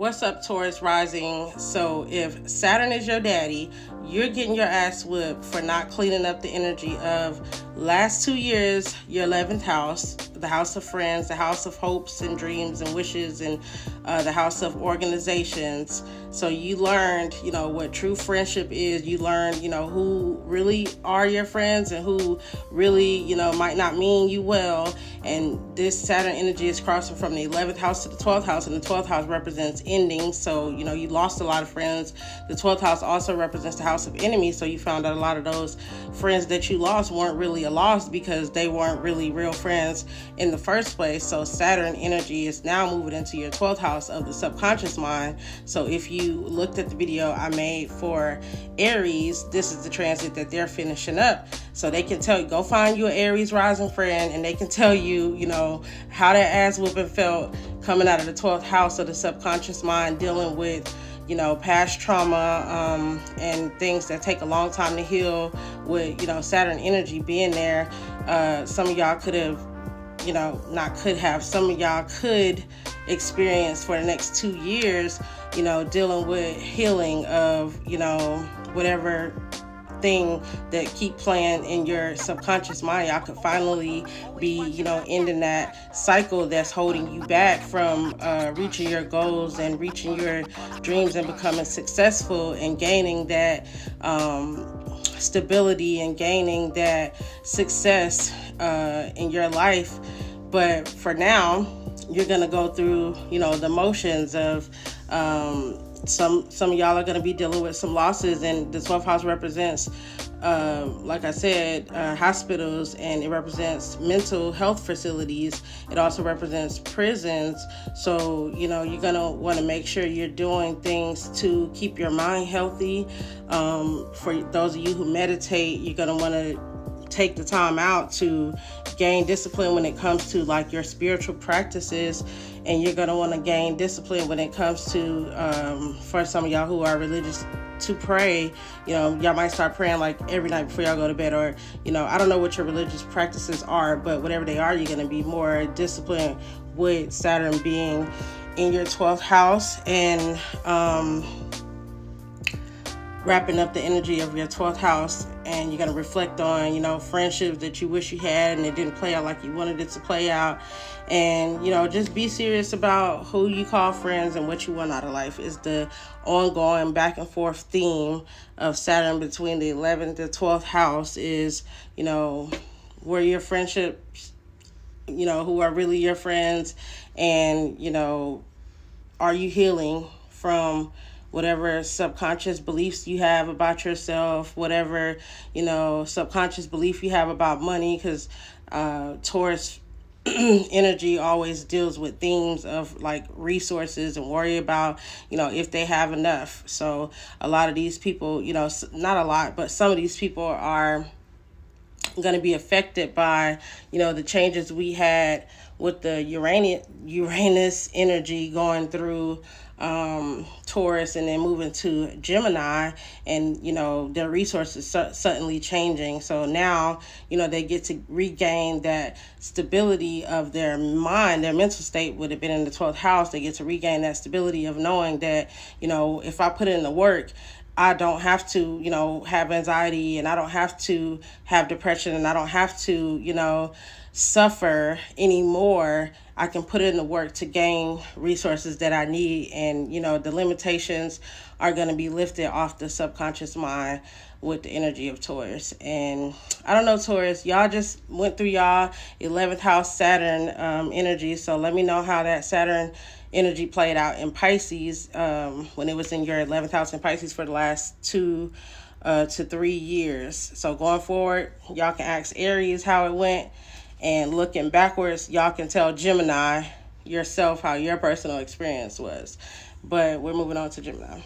What's up, Taurus rising? So if Saturn is your daddy, you're getting your ass whipped for not cleaning up the energy of last 2 years, your 11th house, the house of friends, the house of hopes and dreams and wishes, and the house of organizations. So you learned, what true friendship is. You learned, who really are your friends and who really, might not mean you well. And this Saturn energy is crossing from the 11th house to the 12th house, and the 12th house represents ending. So, you lost a lot of friends. The 12th house also represents the house of enemies. So you found out a lot of those friends that you lost weren't really a loss because they weren't really real friends in the first place. So Saturn energy is now moving into your 12th house of the subconscious mind. So if you looked at the video I made for Aries, this is the transit that they're finishing up. So they can tell you, go find you an Aries rising friend, and they can tell you, how that ass whooping felt coming out of the 12th house of the subconscious mind, dealing with, past trauma and things that take a long time to heal with, Saturn energy being there. Some of y'all could have, some of y'all could experience for the next 2 years, dealing with healing of, whatever thing that keep playing in your subconscious mind. Y'all could finally be, ending that cycle that's holding you back from reaching your goals and reaching your dreams and becoming successful and gaining that stability and gaining that success in your life. But for now, you're gonna go through, the motions of some of y'all are going to be dealing with some losses, and the 12th house represents, like I said, hospitals, and it represents mental health facilities. It also represents prisons. So, you're going to want to make sure you're doing things to keep your mind healthy. For those of you who meditate, you're going to want to take the time out to gain discipline when it comes to like your spiritual practices, and you're going to want to gain discipline when it comes to for some of y'all who are religious, to pray. Y'all might start praying like every night before y'all go to bed, or I don't know what your religious practices are, but whatever they are, you're going to be more disciplined with Saturn being in your 12th house and wrapping up the energy of your 12th house. And you're going to reflect on, friendships that you wish you had and it didn't play out like you wanted it to play out. And, just be serious about who you call friends and what you want out of life is the ongoing back and forth theme of Saturn between the 11th and 12th house is, where your friendships, who are really your friends, and, are you healing from whatever subconscious beliefs you have about yourself, whatever, subconscious belief you have about money, because Taurus energy always deals with themes of like resources and worry about, if they have enough. So a lot of these people, not a lot, but some of these people are going to be affected by, the changes we had with the Uranus energy going through Taurus and then moving to Gemini, and their resources suddenly changing. So now they get to regain that stability of their mind. Their mental state would have been in the 12th house. They get to regain that stability of knowing that if I put in the work, I don't have to have anxiety, and I don't have to have depression, and I don't have to suffer anymore. I can put in the work to gain resources that I need, and the limitations are going to be lifted off the subconscious mind with the energy of Taurus. And I don't know, Taurus, y'all just went through y'all 11th house Saturn energy, so let me know how that Saturn energy played out in Pisces when it was in your 11th house in Pisces for the last 2 to 3 years. So going forward, y'all can ask Aries how it went, and looking backwards, y'all can tell Gemini yourself how your personal experience was. But we're moving on to Gemini.